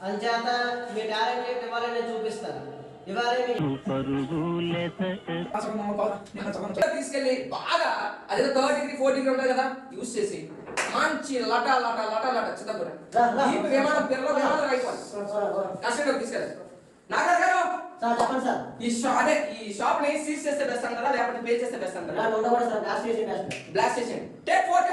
అంచేత మీ టాలెంట్ ఇవ్వాలని నేను చూపిస్తాను. ఇవ్వాలి తీసుకెళ్ళి బాగా అదే 3rd డిగ్రీ 4th డిగ్రీ ఉంటుంది కదా యూస్ చేసి మంచి లట లట లట లట చిత్తపురం ఈ విమానం పిల్లల విమానం అయిపోవాలి కష్టం తీసుకెళ్ళి నాగర్ గారు చెప్పండి సార్. ఈ షాప్ ని సీజ్ చేస్తే బెస్ట్ అంటారా లేకపోతే పే చేస్తే బెస్ట్ అంటారా? బ్లాస్ట్ చేసి టేక్ 4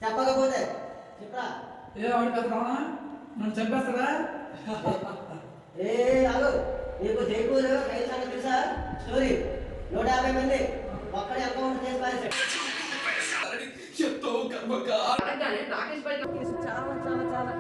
చెప్పకపోతే చెప్పరా నన్ను చంపేస్తారా? నీకు జైపూర్ రైలు సంగతి తెలుసా? స్టోరీ 150 మంది ఒక్కడే అకౌంట్ చేసి పారేశాడు. నాగేష్ బైక్ చాలా చాలా చాలా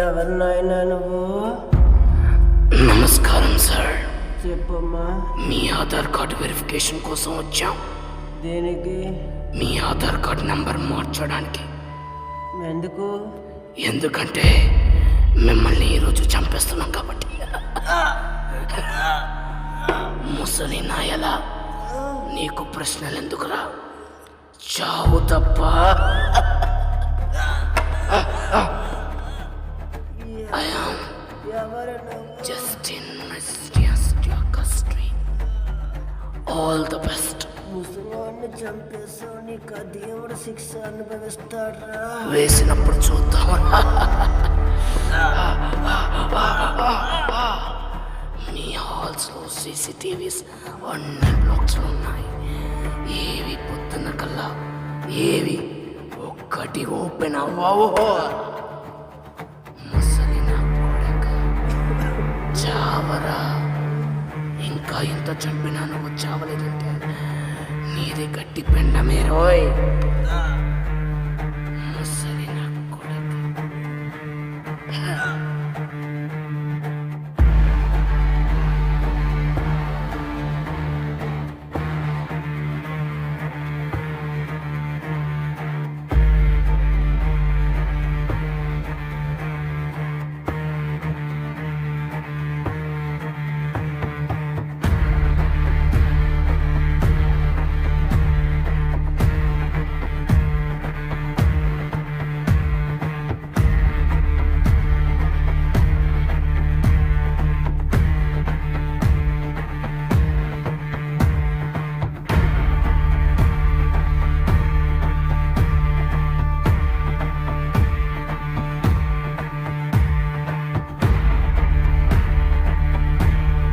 ఎవరినైనా నువ్వు? నమస్కారం సార్. చెప్పమ్మా. మీ ఆధార్ కార్డు వెరిఫికేషన్ కోసం వచ్చాం. దేనికి? మీ ఆధార్ కార్డు నంబర్ మార్చడానికి. ఎందుకు? ఎందుకంటే మిమ్మల్ని ఈరోజు చంపేస్తున్నాం కాబట్టి. ముసలి నాయలా నీకు ప్రశ్నలు ఎందుకురా? చావు తప్ప. I am just in mysterious custody. All the best. ముసలివాడిని చంపేసావు, నీకు ఆ దేవుడు శిక్ష అనుభవిస్తాడ్రా. వేసినప్పుడు చూద్దాం. మీ హాల్స్లో CCTVs అన్ని బ్లాక్స్లో ఉన్నాయి. ఏవి పొద్దున్న కల్లా ఏవి ఒక్కటి ఓపెన్ అవ్వవు. చావరా. ఇంకా ఇంత చంపినా నువ్వు చావలేదంటే నీది గట్టి పెండమే రోయ్. ముసలి నా కొడుకు.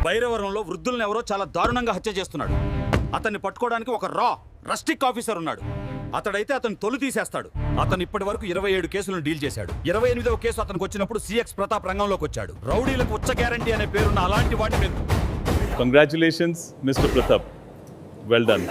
భైరవరంలో వృద్ధులను ఎవరో చాలా దారుణంగా హత్య చేస్తున్నాడు. అతన్ని పట్టుకోవడానికి ఒక రస్టిక్ ఆఫీసర్ ఉన్నాడు. అతడైతే అతను తొలి తీసేస్తాడు. అతను ఇప్పటి వరకు 27 కేసులను డీల్ చేశాడు. 28వ కేసు అతనికి వచ్చినప్పుడు CX ప్రతాప్ రంగంలోకి వచ్చాడు. రౌడీలకు ఉచ్చ గ్యారంటీ అనే పేరున్న అలాంటి వాటి మీద. Congratulations mister Pratap, well done.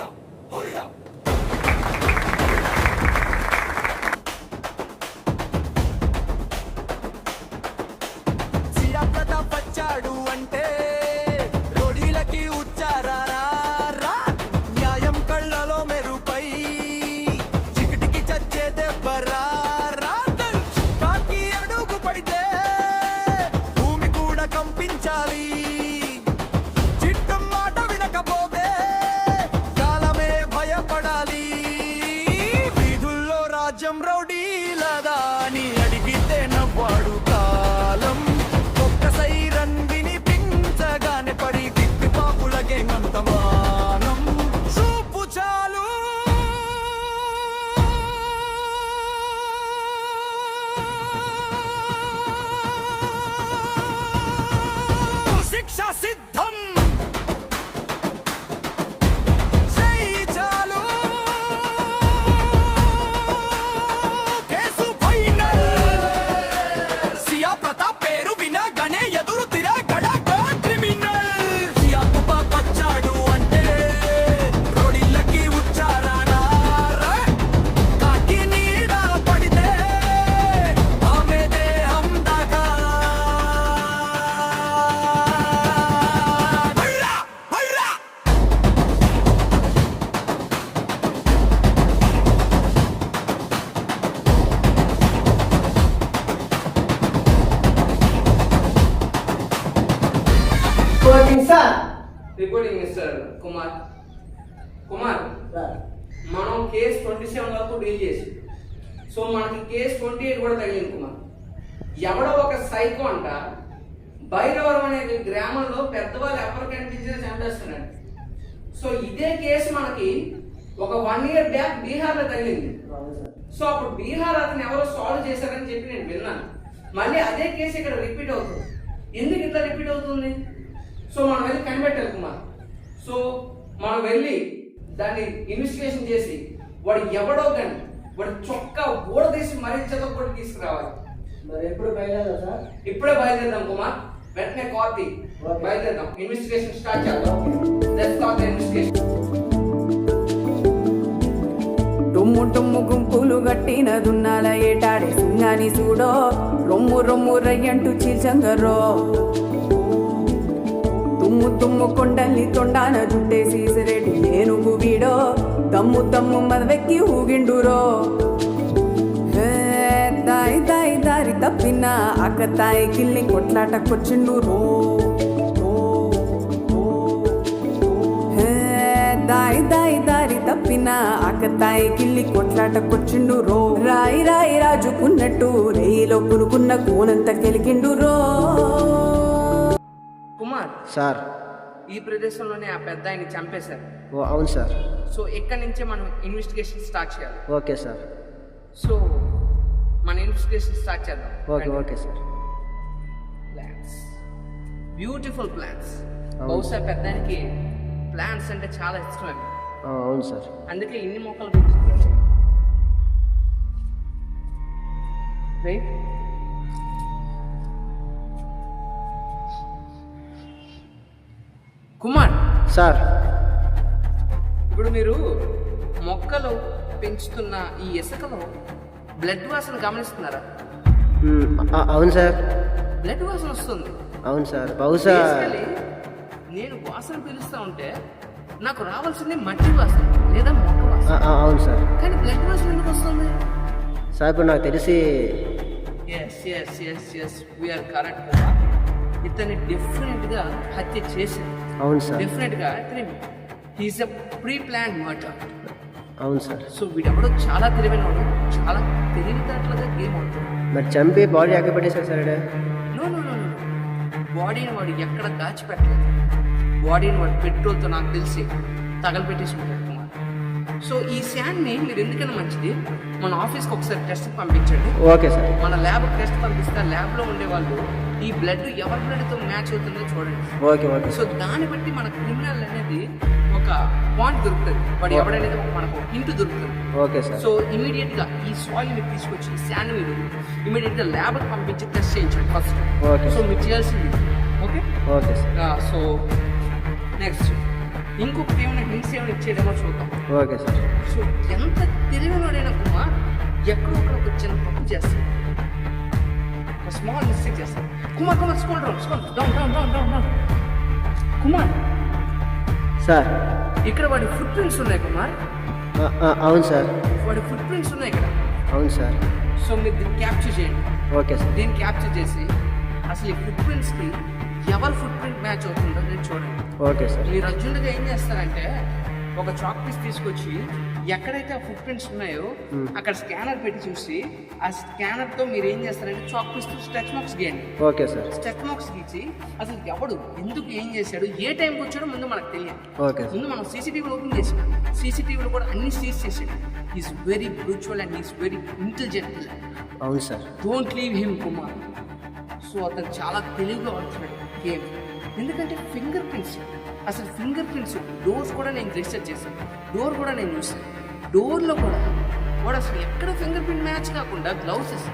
Chittam మాట వినకపోతే కాలం 27 వరకు డీల్ చేసి, సో మనకి కేసు 28 కూడా తగిలింది కుమార్. ఎవడో ఒక సైకో అంట భైరవరం అనే గ్రామంలో పెద్దవాళ్ళు ఎవరు కనిపించినా చంపేస్తున్నాడు. సో ఇదే కేసు మనకి ఒక 1 year బ్యాక్ బీహార్లో తగిలింది. సో అప్పుడు బీహార్ అతను ఎవరో సాల్వ్ చేశారని చెప్పి నేను విన్నాను. మళ్ళీ అదే కేసు ఇక్కడ రిపీట్ అవుతుంది. ఎందుకు ఇట్లా రిపీట్ అవుతుంది? సో మనం వెళ్ళి కనిపెట్టాలి కుమార్. సో మనం వెళ్ళి దాన్ని ఇన్వెస్టిగేషన్ చేసి వాడు ఎవడో కానీ వాడు చొక్కా ఊడదీసి మరీ చెత్తపొట్టి తీసుకురావాలి. మరి ఎప్పుడు బయలుదేరా సార్? ఇప్పుడే బయలుదేరదాం కుమార్. వెంటనే కాపీ బయలుదేరదాం. ఇన్వెస్టిగేషన్ స్టార్ట్ చేద్దాం. Let's start the investigation. టుమ్ము టుమ్ము గుంపులు గట్టిన దున్నాల ఏటాడే సింగాని చూడో, రొమ్ము రొమ్ము రయ్యంటూ చీల్చంగరో, తుమ్ము తుమ్ము కొండల్ని తొండాన జుట్టేసి సిరెటి ఏనుగు వీడో, దమ్ము దమ్ము మదవెక్కి ఊగిండురో. దాయి దాయి దారి తప్పిన అక్క తాయి గిల్లి కొట్లాటకొచ్చిండురో. దాయి దాయి దారి తప్పిన అక్క తాయి గిల్లి కొట్లాటకొచ్చిండురో. రాయి రాయి రాజుకున్నట్టు రేయిలో కునుకున్న కోనంత కెలికిండురో. కుమార్ సార్. ఈ ప్రదేశంలోనే ఆ పెద్ద ఆయన్ని చంపేశారు. ఓ అవును సార్. సో ఇక్కడి నుంచే మనం ఇన్వెస్టిగేషన్ స్టార్ట్ చేయాలి. Okay sir. సో మన ఇన్వెస్టిగేషన్ స్టార్ట్ చేద్దాం. Okay sir. Plans, beautiful plans. బహుశా పెద్దానికి ప్లాన్స్ అంటే చాలా ఇష్టం అండి. అవును సార్. అందుకే ఇన్ని మొక్కలు పెంచుతున్నారు. రైట్. కుమార్ సార్. ఇప్పుడు మీరు మొక్కలు పెంచుతున్న ఈ ఇసుకలో బ్లడ్ వాసన గమనిస్తున్నారా? అవును సార్. బ్లడ్ వాసన వస్తుంది. అవును సార్. బహుశా Basically, నేను వాసన పీలుస్తా ఉంటే నాకు రావాల్సింది మట్టి వాసన లేదా మొక్క వాసన. అవును సార్. కానీ బ్లడ్ వాసన ఎందుకు వస్తుంది? సార్ ఇప్పుడు నాకు తెలిసి ఎస్ వీఆర్ కరెక్ట్. ఇతన్ని డెఫినెట్ గా హత్య చేసింది. అవును సార్. డెఫినెట్ గా he's a pre plan murder. అవును సార్. సో వీడెవడో చాలా తెలివైనవాడు, చాలా తెలివితేటలుగా గేమ్ ఆడుతాడు. మరి చంపి బాడీ ఎక్కడ పెట్టేశారు సార్? నో బాడీని వాడు ఎక్కడ దాచిపెట్టలేదు. బాడీని వాడు పెట్రోల్తో నాకు తెలిసి తగలబెట్టేసి ఉంటాడు కుమార్. సో ఈ శాండ్ని మీరు ఎందుకైనా మంచిది మన ఆఫీస్కి ఒకసారి టెస్ట్ పంపించండి. Okay sir. మన ల్యాబ్కి టెస్ట్ పంపిస్తే ల్యాబ్లో ఉండే వాళ్ళు ఈ బ్లడ్ ఎవరి బ్లడ్తో మ్యాచ్ అవుతుందో చూడండి. ఓకే. సో దాన్ని బట్టి మన క్రిమినల్ అనేది ఒక పాయింట్ దొరుకుతుంది. వాడు ఎవడనేది మనకు హింట్ దొరుకుతుంది. Okay sir. సో ఇమీడియట్ గా ఈ సాయిల్ మీరు తీసుకొచ్చి ఈ శాండ్ మీరు ఇమీడియట్ గా ల్యాబ్ కి పంపించి టెస్ట్ చేయించండి ఫస్ట్. ఓకే. సో మీరు చేయాల్సింది. Okay sir. సో నెక్స్ట్ ఇంకొకటి ఏమైనా హింట్స్ ఏమైనా ఇచ్చేదేమో చూద్దాం. Okay sir. సో ఎంత తెలివినోడైనా కుమార్ ఎక్కడో ఒక చిన్న తప్పు చేస్తాడు, ఒక స్మాల్ మిస్టేక్ చేస్తాడు. Kumar school down. Kumar sir ఇక్కడ వాడి ఫుట్ ప్రింట్స్ ఉన్నాయి కుమార్. అవును సార్. వాడి ఫుట్ ప్రింట్స్ ఉన్నాయి ఇక్కడ. అవును సార్. సో మీరు దీన్ని క్యాప్చర్ చేయండి. Okay sir. దీన్ని క్యాప్చర్ చేసి అసలు ఈ ఫుట్ ప్రింట్స్కి ఎవరు ఫుట్ ప్రింట్ మ్యాచ్ అవుతుందో నేను చూడండి. Okay sir. మీరు అర్జెంటుగా ఏం చేస్తారంటే ఒక చాక్ పీస్ తీసుకొచ్చి ఎక్కడైతే ఆ ఫుట్ ప్రింట్స్ ఉన్నాయో అక్కడ స్కానర్ పెట్టి చూసి ఆ స్కానర్తో మీరు ఏం చేస్తారంటే చాక్ పీస్తో స్ట్రెచ్ మార్క్స్ గీయండి. Okay sir. స్ట్రెచ్ మార్క్స్ గీచి అసలు ఎవడు ఎందుకు ఏం చేశాడు ఏ టైంకి వచ్చాడో ముందు మనకు తెలియదు. ఓకే. ముందు మనం సీసీటీవీలో ఓపెన్ చేసాం. సీసీటీవీలో కూడా అన్ని సీజ్ చేసాడు. Is very brutal and is very intelligent. అవును sir. Don't leave him Kumar. So అతను చాలా తెలివిగా ఆడుతున్నాడు గేమ్. ఎందుకంటే ఫింగర్ ప్రింట్స్ అసలు ఫింగర్ ప్రింట్స్ డోర్స్ కూడా నేను రీసెర్చ్ చేశాను. డోర్ కూడా నేను చూసాను. డోర్లో కూడా వాడు అసలు ఎక్కడ ఫింగర్ ప్రింట్ మ్యాచ్ కాకుండా gloves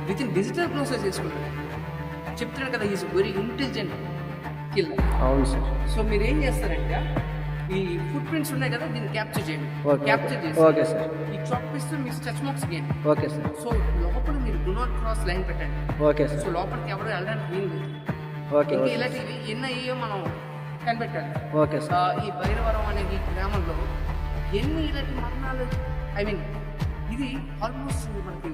with in digital gloves వేసుకుంటాడు. చెప్తున్నాడు కదా ఈజ్ వెరీ ఇంటెలిజెంట్ కిల్లర్. అవును సార్. సో మీరు ఏం చేస్తారంటే ఈ ఫుట్ ప్రింట్స్ ఉన్నాయి కదా దీన్ని క్యాప్చర్ చేయండి. క్యాప్చర్ చేసి ఓకే సార్. ఈ చాక్ పీస్తో మీరు స్ట్రెచ్ మార్క్స్ గేయండి. Okay sir. సో లోపల మీరు డు నాట్ క్రాస్ లైన్ పెట్టండి. Okay so sir. లోపలికి ఎవరు వెళ్ళడానికి వీలు లేదు. ఓకే. ఇంకా ఇలాంటివి ఎన్ని అయ్యో మనం కనిపెట్టాలి. Okay sir. ఈ భైరవరం అనే ఈ గ్రామంలో ఎన్ని ఇలాంటి మరణాలు ఇది ఆల్మోస్ట్ మనకి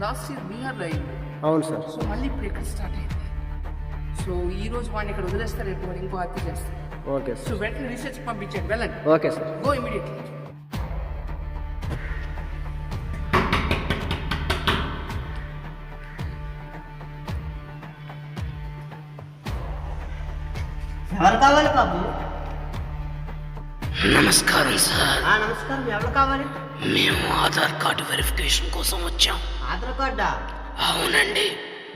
లాస్ట్ ఇయర్ బీహార్లో అయింది. అవును సార్. సో మళ్ళీ ఇప్పుడు ఇక్కడ స్టార్ట్ అయింది. సో ఈ రోజు వాడిని ఇక్కడ వదిలేస్తారు, రేపు వాడు ఇంకో హత్య చేస్తారు. Okay so sir. వెంటనే రీసెర్చ్ పంపించండి. వెళ్ళండి. Okay sir. Go immediately. ఎవరు కావాలి బాబు? నమస్కారం సార్. నమస్కారం. ఎవరు కావాలి? మేము ఆధార్ కార్డు వెరిఫికేషన్ కోసం వచ్చాం. ఆధార్ కార్డా? అవునండి.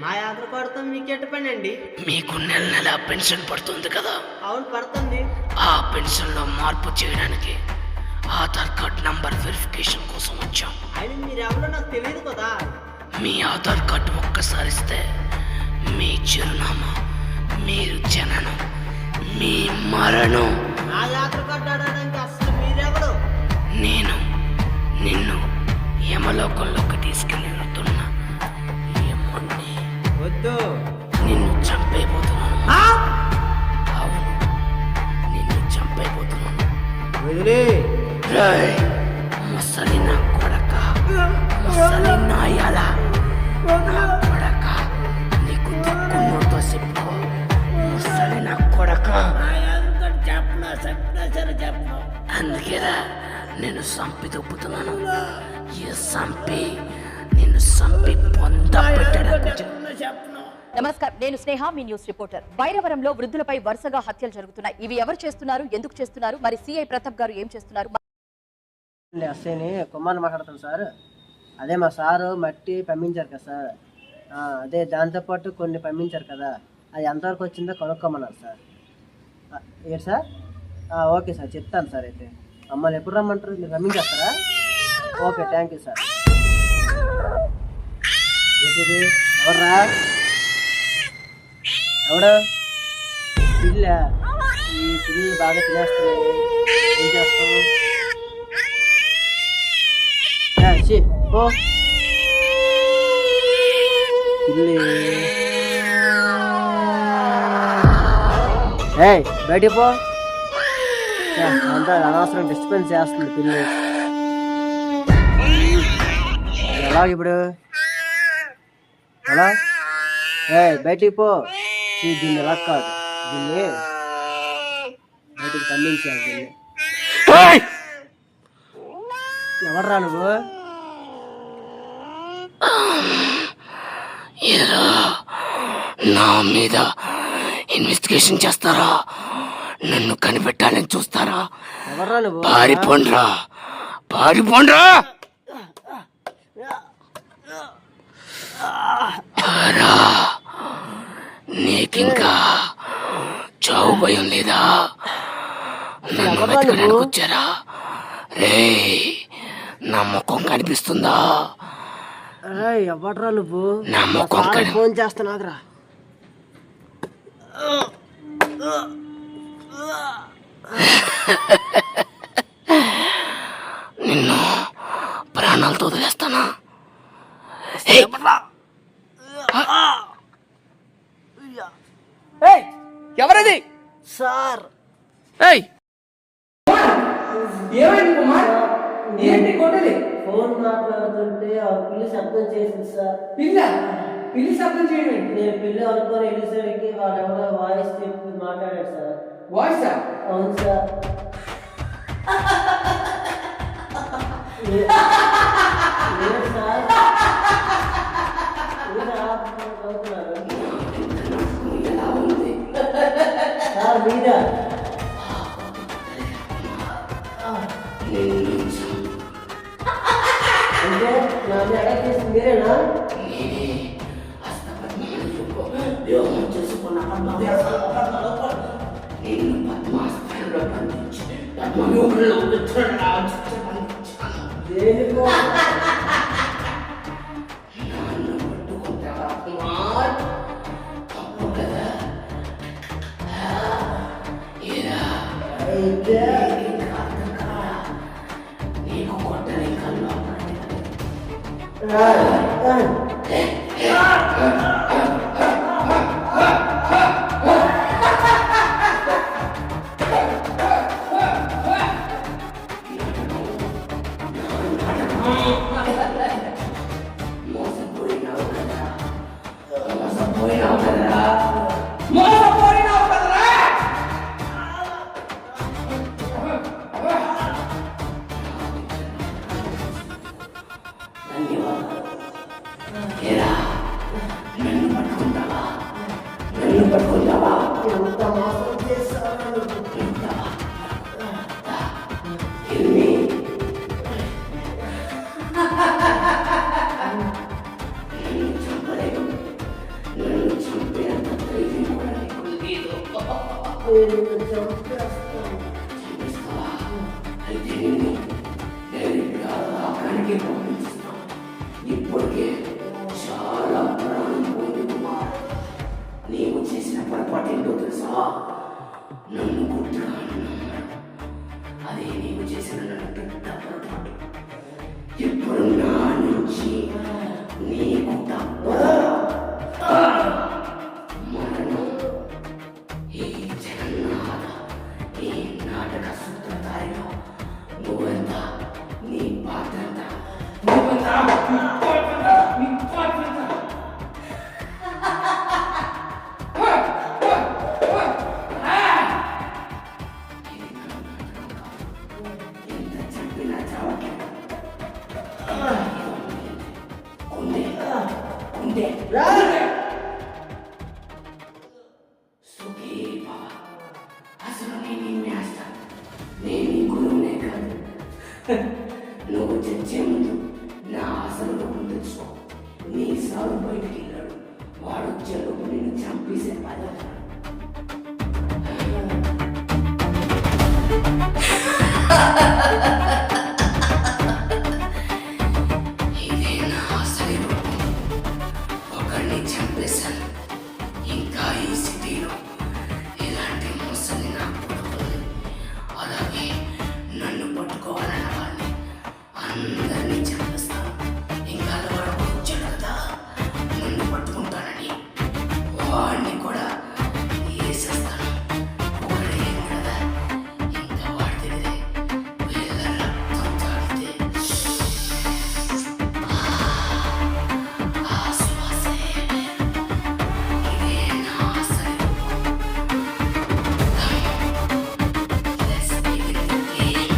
మా ఆధార్ కార్డుతో మీకు ఎట్టు పని అండి? మీకు నెల నెల పెన్షన్ పడుతుంది కదా, అవును పడుతుంది. ఆ పెన్షన్లో మార్పు చేయడానికి ఆధార్ కార్డ్ నంబర్ వెరిఫికేషన్ కోసం వచ్చాం. ఆయన మీరెవరో నాకు తెలియదు కదా. మీ ఆధార్ కార్డు ఒక్కసారి ఇస్తే మీ చిరునామా, మీరు జననం, మీ మరణం. నా ఆధార్ కార్డు ఆడడానికి అసలు మీరెవరు? నేను నిన్ను యమలోకంలోకి తీసుకెళ్ళి వెళ్తున్నా యముణ్ణి. వద్దు. నిన్ను చంపైపోతున్నాను. అవును, నిన్ను చంపైపోతున్నాను. వదిలే. రేయ్, ముసలి నా కొడక, ముసలి నాయాల నా కొడక, నీకు దిక్కున్నోతో చెప్పు. ముసలి నా కొడక, అందుకేరా నేను సంపి దొప్పుతున్నాను. నిన్ను సంపి పొంద పెట్టడానికి. నమస్కారం, నేను స్నేహ, మీ న్యూస్ రిపోర్టర్. వైరవరంలో వృద్ధులపై వరుసగా హత్యలు జరుగుతున్నాయి. ఇవి ఎవరు చేస్తున్నారు, ఎందుకు చేస్తున్నారు, మరి సిఐ ప్రతాప్ గారు ఏం చేస్తున్నారు? ఎస్ఐని కుమార్ మాట్లాడతాను సార్. అదే మా సారు మట్టి పంపించారు కదా సార్. అదే దాంతోపాటు కొన్ని పంపించారు కదా, అది ఎంతవరకు వచ్చిందో కనుక్కోమన్నారు సార్. ఏంటి సార్? ఓకే సార్, చెప్తాను సార్. అయితే మమ్మల్ని ఎప్పుడు రమ్మంటారు? మీరు పంపించేస్తారా? Okay, thank you sir. ఏంటిది? ఎవర్రా? ఎవడా? పిల్ల. ఈ పిల్లలు బాగా తినేస్తున్నాయి, ఏం చేస్తాము? ఓ పిల్లి. బయటికి పో. అంతా అనవసరం డిస్టర్బెన్స్ చేస్తుంది పిల్లి. ఎలా ఇప్పుడు? ఎలా? బయటికి పో. దీన్ని ఎలా కాదు, దీన్ని బయటికి పండించాలి. దీన్ని ఎవర్రా నువ్వు? నా మీద ఇన్వెస్టిగేషన్ చేస్తారా? నన్ను కనిపెట్టాలని చూస్తారా? ఎవర్రా నువ్వు? పారిపోండ్రా, పారిపోండ్రా. నీకింకా చావు భయం లేదా? నన్ను వెతకడానికి వచ్చారా? రే, నా ముఖం కనిపిస్తుందా? ఎవడ్రా నువ్వు? నా ముఖం ఫోన్ చేస్తున్నావురా. నిన్ను ప్రాణాలతో వదిలేస్తానా? ఎవరది సార్? ఏమైంది కుమార్? ఏంటి కొట్టది? ఫోన్ మాట్లాడుతుంటే ఆ పిల్లి శబ్దం చేసింది సార్. పిల్లి శబ్దం చేయడం? నేను పిల్లి అనుకొని వెళ్ళేసరికి వాడు ఎవడో వాయిస్ చెప్పి మాట్లాడాడు సార్. వాయిసా? అవును సార్. మీరా? అంటే నా అటాక్ చేసి మీరేనా? దేనికో నన్ను అయితే నిన్ను డైరెక్ట్గా రావడానికి పంపిస్తున్నాను. ఇప్పటికే చాలా ప్రాణం పోయింది కుమార్. నీవు చేసిన పొరపాటు ఏంటో తెలుసా? నన్ను గుర్తుగా నమ్మడం. అదే నీవు చేసిన నన్ను పెద్ద పొరపాటు. ఇప్పుడు నా నుంచి నీకు తప్పదా మరణం. ఈ జగన్నాథ ఈ నాటక సూత్రధారిలో నువ్వెంత, నీ పాత్ర ఎంత? నువ్వెంత, నీ పాత్ర ఎంత? ఎంత చెప్పినా చావట్లేదు. ఉండే సుఖీ భవ. అసలు నేను ఈ మేస్టర్, నేను ఈ గురువునే కాదు. నువ్వు చచ్చే ముందు నా అసలు రూపం తెలుసుకో. నీ సాగు బయటికి వెళ్ళాడు, వాడు చెరుకు నిన్ను చంపేసే పని. ఇదే నా అసలు రూపం. ఒకరిని చంపేశాను. ఇంకా ఈ సిటీలో ఇలాంటి ముసలి నా కొడుకుని, అలాగే నన్ను పట్టుకోవాలన్న వాడిని అందరినీ చంపేస్తాను. ఇంకా వాడు వచ్చాడు కదా నన్ను పట్టుకుంటానని, వాడిని కూడా వేసేస్తాను. ఒకడే కదా ఇంకా వాడి దగ్గరే వీళ్ళ రక్తం తాగితే ఆ శ్వాసే ఇదే నా అసలు రూపం. Let's begin the game.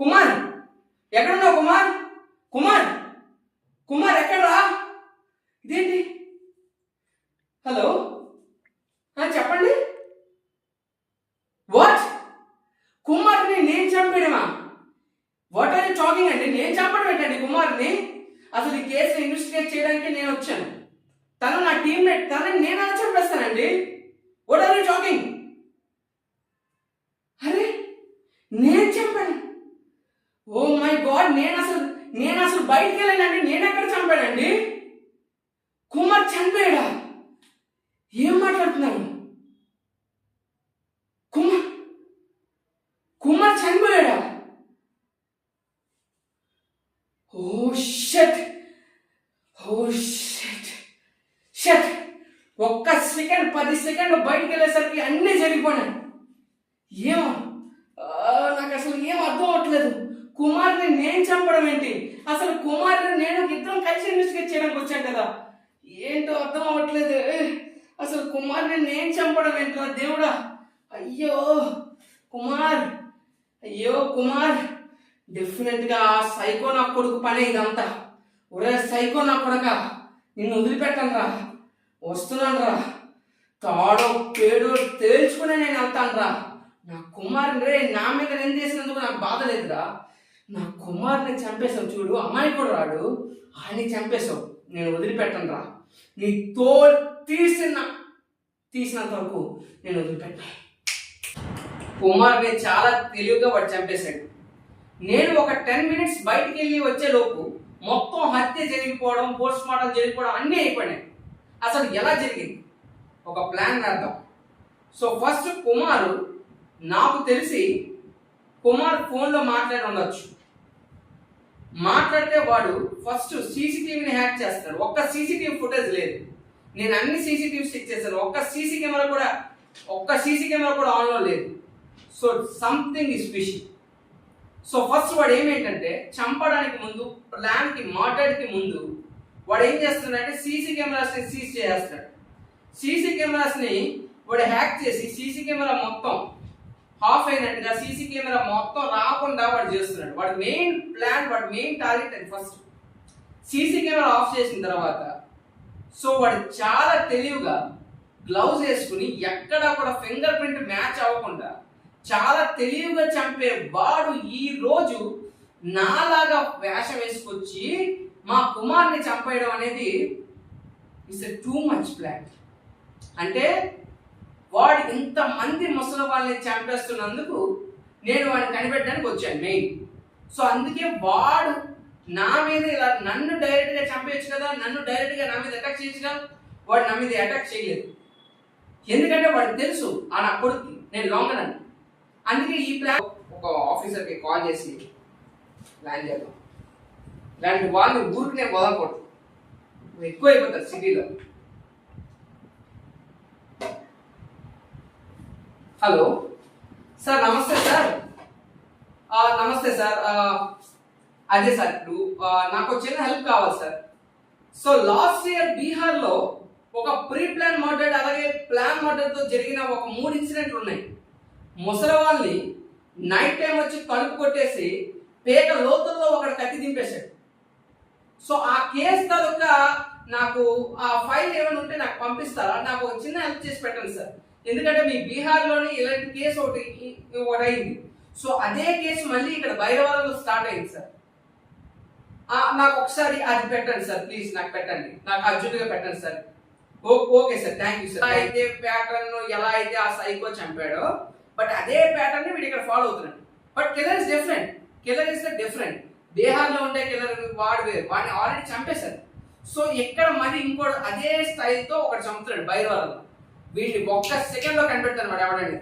Kumar ఎక్కడున్నావు కుమార్? కుమార్ కుమార్ ఎక్కడ్రా? ఇదేంటి? హలో, చెప్పండి. వాట్? కుమార్ని నేను చంపేయడమా? వాట్ ఆర్ యూ టాకింగ్ అండి? నేను చంపడం ఏంటండి కుమార్ని? అసలు ఈ కేసుని ఇన్వెస్టిగేట్ చేయడానికి నేను వచ్చాను. తను నా టీమ్మేట్, తనని నేను అలా చంపేస్తానండి? What are you talking? అరే నేను చంపాను? ఓ మై గాడ్, నేను అసలు బయటికి వెళ్ళానండి. నేను ఎక్కడ చంపానండి? కుమార్ చనిపోయాడా? ఏం మాట్లాడుతున్నాను? కుమార్ చనిపోయాడా? ఓ షట్, ఓ షట్ షట్. ఒక్క సెకండ్, 10 సెకండ్లు బయటికి వెళ్ళేసరికి అన్నీ జరిగిపోయినాయి. ఏమో నాకు అసలు ఏం అర్థం అవ్వట్లేదు. కుమార్ని నేను చంపడం ఏంటి? అసలు కుమార్ని నేను ఇద్దరం కలిసి ఇన్వెస్టిగేట్ చేయడానికి వచ్చాను కదా, ఏంటో అర్థం అవ్వట్లేదు. అసలు కుమార్ని నేను చంపడం ఏంటో దేవుడా. అయ్యో కుమార్, అయ్యో కుమార్. డెఫినెట్గా ఆ సైకో నా కొడుకు పనే ఇదంతా. ఒరే సైకో నా కొడుక, నిన్ను వదిలిపెట్టను రా, వస్తున్నాను రా. తాడో పేడో తేల్చుకునే నేను వెళ్తాను రా. నా కుమార్ని రే నా మీద నిందేసినందుకు నాకు బాధ లేదురా. నా కుమార్ని చంపేశావు చూడు, అమ్మాయి కూడా రాడు, ఆయన్ని చంపేశావు. నేను వదిలిపెట్టను రా. నీ తోలు తీసినంత వరకు నేను వదిలిపెట్టా. కుమార్ని చాలా తెలివిగా వాడు చంపేశాడు. నేను ఒక 10 మినిట్స్ బయటికి వెళ్ళి వచ్చేలోపు మొత్తం హత్య జరిగిపోవడం, పోస్ట్ మార్టం జరిగిపోవడం అన్నీ అయిపోయినాయి. అసలు ఎలా జరిగింది? ఒక ప్లాన్ రాద్దాం. సో ఫస్ట్ కుమారు, నాకు తెలిసి కుమార్ ఫోన్లో మాట్లాడి ఉండొచ్చు. మాట్లాడితే వాడు ఫస్ట్ సీసీటీవీని హ్యాక్ చేస్తాడు. ఒక్క సీసీటీవీ ఫుటేజ్ లేదు. నేను అన్ని సీసీటీవీస్ చెక్ చేశాను, ఒక్క సీసీ కెమెరా కూడా ఆన్లో లేదు. So something is fishy. So first వాడు ఏమేంటంటే చంపడానికి ముందు, ప్లాన్కి మాట్లాడికి ముందు వాడు ఏం చేస్తున్నాడంటే సీసీ కెమెరాస్ని సీజ్ చేసేస్తాడు. సీసీ కెమెరాస్ని వాడు హ్యాక్ చేసి సీసీ కెమెరా మొత్తం ఆఫ్ అయినట్టుగా, సీసీ కెమెరా మొత్తం రాకుండా వాడు చేస్తున్నాడు. వాడి మెయిన్ ప్లాన్, వాడి మెయిన్ టార్గెట్ అది. ఫస్ట్ సీసీ కెమెరా ఆఫ్ చేసిన తర్వాత సో వాడు చాలా తెలివిగా గ్లౌజ్ వేసుకుని ఎక్కడా కూడా ఫింగర్ ప్రింట్ మ్యాచ్ అవ్వకుండా చాలా తెలివిగా చంపే వాడు ఈ రోజు నాలాగా వేషం వేసుకొచ్చి మా కుమార్ని చంపేయడం అనేది it's a too much plan. అంటే వాడు ఇంతమంది ముసలి వాళ్ళని చంపేస్తున్నందుకు నేను వాడిని కనిపెట్టడానికి వచ్చాను మెయిన్. సో అందుకే వాడు నా మీద ఇలా నన్ను డైరెక్ట్గా చంపేయచ్చు కదా, నన్ను డైరెక్ట్గా నా మీద అటాక్ చేయొచ్చు కదా. వాడు నా మీద అటాక్ చేయలేదు, ఎందుకంటే వాడికి తెలుసు ఆ నా కొడుకు నేను లొంగనని. అందుకే ఈ ప్లాన్ ఒక ఆఫీసర్కి కాల్ చేసి ప్లాన్ చేద్దాం. ఇలాంటి వాళ్ళు ఊరికి నేను వదలకూడదు, ఎక్కువ అయిపోతారు సిటీలో. హలో సార్, నమస్తే సార్. నమస్తే సార్. అదే సార్, ఇప్పుడు నాకు చిన్న హెల్ప్ కావాలి సార్. సో లాస్ట్ ఇయర్ బీహార్లో ఒక ప్రీ ప్లాన్ మర్డర్ అలాగే ప్లాన్ మర్డర్తో జరిగిన ఒక 3 ఇన్సిడెంట్లు ఉన్నాయి. ముసలి వాళ్ళని నైట్ టైం వచ్చి కలుపు కొట్టేసి పేక లోతుల్లో ఒకటి కత్తి దింపేశాడు. సో ఆ కేసు తాలూకా నాకు ఆ ఫైల్ ఏమైనా ఉంటే నాకు పంపిస్తారా? నాకు ఒక చిన్న హెల్ప్ చేసి పెట్టండి సార్. ఎందుకంటే మీ బీహార్లోని ఇలాంటి కేసు ఒకటి అయింది. సో అదే కేసు మళ్ళీ ఇక్కడ బైరవరంలో స్టార్ట్ అయింది సార్. నాకు ఒకసారి అది పెట్టండి సార్, ప్లీజ్ నాకు పెట్టండి, నాకు అర్జెంట్గా పెట్టండి sir. Okay sir, thank you sir. అయితే ప్యాటర్న్ ఎలా అయితే ఆ సైకో చంపాడో, బట్ అదే ప్యాటర్న్ వీడు ఇక్కడ ఫాలో అవుతున్నాడు. But killer is different, killer is different. బీహార్లో ఉండే కిల్లర్ వాడు వేరు, వాడిని ఆల్రెడీ చంపేశారు. సో ఇక్కడ మళ్ళీ ఇంకోటి అదే స్టైల్తో ఒకటి చంపుతున్నాడు బైరవరంలో. వీడిని ఒక్క సెకండ్లో కనిపెడతాను వాడు ఎవడని.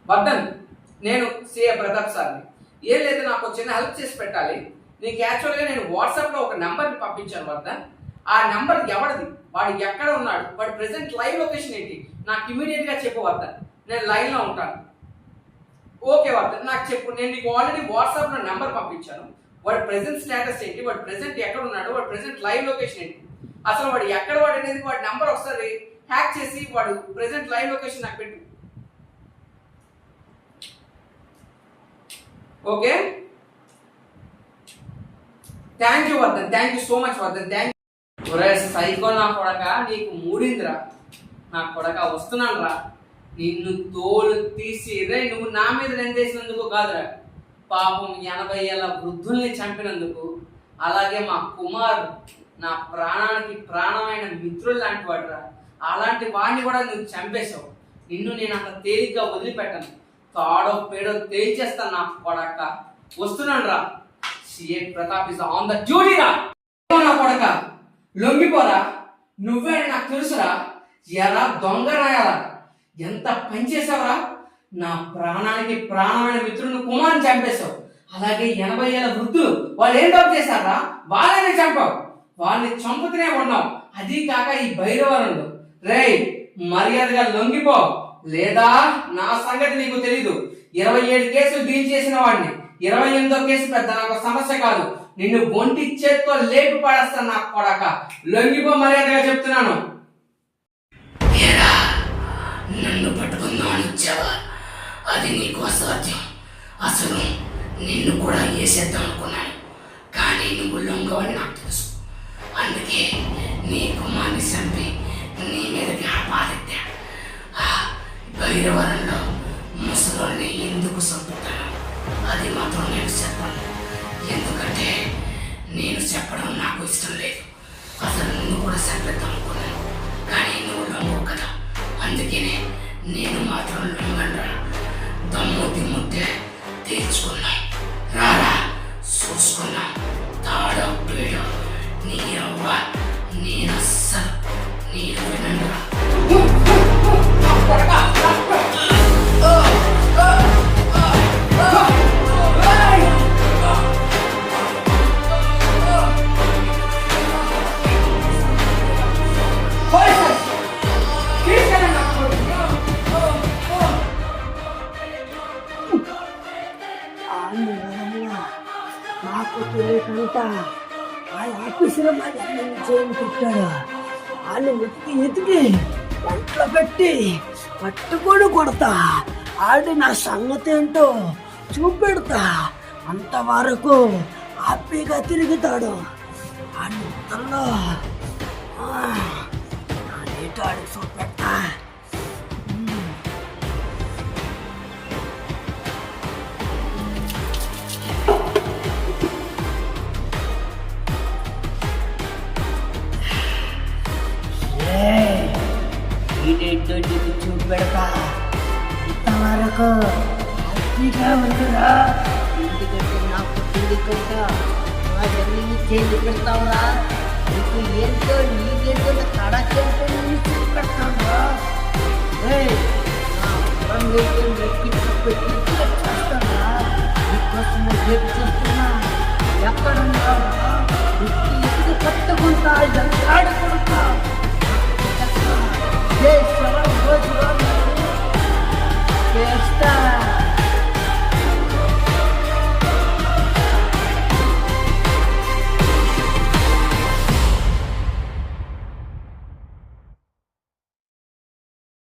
వర్ధన్, నేను సిఏ ప్రతాప్ సార్ని. ఏం లేదు, నాకు చిన్న హెల్ప్ చేసి పెట్టాలి. నీకు యాక్చువల్గా నేను వాట్సాప్లో ఒక నెంబర్ని పంపించాను వర్ధన్. ఆ నెంబర్ ఎవరిది, వాడు ఎక్కడ ఉన్నాడు, వాడి ప్రెసెంట్ లైవ్ లొకేషన్ ఏంటి నాకు ఇమీడియట్గా చెప్పు వర్ధన్, నేను లైన్లో ఉంటాను. ఓకే వర్ధన్, నాకు చెప్పు. నేను నీకు ఆల్రెడీ వాట్సాప్లో నెంబర్ పంపించాను. వాడి ప్రెసెంట్ స్టేటస్ ఏంటి, వాడి ప్రెసెంట్ ఎక్కడ ఉన్నాడు, వాడి ప్రెసెంట్ లైవ్ లొకేషన్ ఏంటి, అసలు వాడు ఎక్కడ వాడు అనేది వాడి నెంబర్ ఒకసారి హ్యాక్ చేసి వాడు ప్రెసెంట్ లైవ్ లొకేషన్ నాకు పెట్టు. Okay, thank you Vardhan, thank you so much Vardhan, thank you. Psycho నా కొడక, నీకు మూడిందిరా నా కొడక, వస్తున్నాను రా. నిన్ను తోలు తీసి రే, నువ్వు నా మీద నిందేసినందుకు కాదురా, పాపం 80 ఏళ్ళ వృద్ధుల్ని చంపినందుకు, అలాగే మా కుమార్ నా ప్రాణానికి ప్రాణమైన మిత్రులు లాంటి వాడురా, అలాంటి వాడిని కూడా నువ్వు చంపేశావు. నిన్ను నేను అంత తేలిగ్గా వదిలిపెట్టను, తాడో పేడో తేల్చేస్తాను నా కొడక. వస్తున్నాను రా. CA Pratap is on the duty రా. నా కొడక లొంగిపోరా, నువ్వే నాకు తెలుసురా. ఎరా దొంగ రాయాలా, ఎంత పని చేసావురా. నా ప్రాణానికి ప్రాణమైన మిత్రులను కుమార్ని చంపేశావు. అలాగే 80 ఏళ్ళ వృద్ధులు వాళ్ళు ఏం తప్పు చేశారా, వాళ్ళని చంపావు. వాళ్ళని చంపుతూనే ఉన్నావు, అది కాక ఈ భైరవరంలో. రేయ్, మర్యాదగా లొంగిపో, లేదా నా సంగతి నీకు తెలీదు. 27 కేసులు డీల్ చేసిన వాడిని, 28వ కేసు పెద్ద నాకు సమస్య కాదు. నిన్ను ఒంటి చేత్తో లేపి పడేస్తాను నా కొడక. లొంగిపో, మర్యాదగా చెప్తున్నాను. నన్ను పట్టుకుందామని వచ్చావా? అది నీకు అసాధ్యం. అసలు నిన్ను కూడా వేసేద్దాం అనుకున్నాను, కానీ నువ్వు లొంగవని నాకు తెలుసు. అందుకే నీ కుమార్ని చంపి నీ మీదకి ఆపాదిద్దా. భైరవరంలో ముసలోని ఎందుకు చంపుతాను అది మాత్రం నేను చెప్పను, ఎందుకంటే నేను చెప్పడం నాకు ఇష్టం లేదు. అసలు నువ్వు కూడా చంపేద్దాం అనుకున్నాను, కానీ నువ్వు లొంగవు కదా, అందుకనే నేను మాత్రం లొంగనరా. దమ్ము దిమ్ముంటే తీర్చుకున్నాం, రారా చూసుకున్నాం. తాడో పీడో నీ అవ్వ, నేను అస్సలు నేను వినరా. నాకు తెలియకంట ఆ ఆఫీసులో మరి అన్ని చేయని పెట్టాడు. వాళ్ళు ఎతికి వంటలో పెట్టి పట్టుకొని కొడతా, ఆడి నా సంగతి ఏంటో చూపెడతా. అంతవరకు హ్యాపీగా తిరుగుతాడు. ఆ నిద్రలో నీటి ఆడికి చూపెడతా. నీకు చూపెడతా ఇంతవరకు హ్యాపీగా ఉందిరా. ఎందుకంటే నాకు తెలియకుండా అవన్నీ చేసి పెడతావురా. నీకు ఏంటో నీకేంటో కడకేంటో నేను చూపెడతావురా. నా రంగుతో నెక్కించి పెట్టి చేస్తారా. నీకోసం రేపు చూస్తున్నా. ఎక్కడున్నావురా? ఎత్తి పట్టుకుంటా ఎంతాడుకున్నా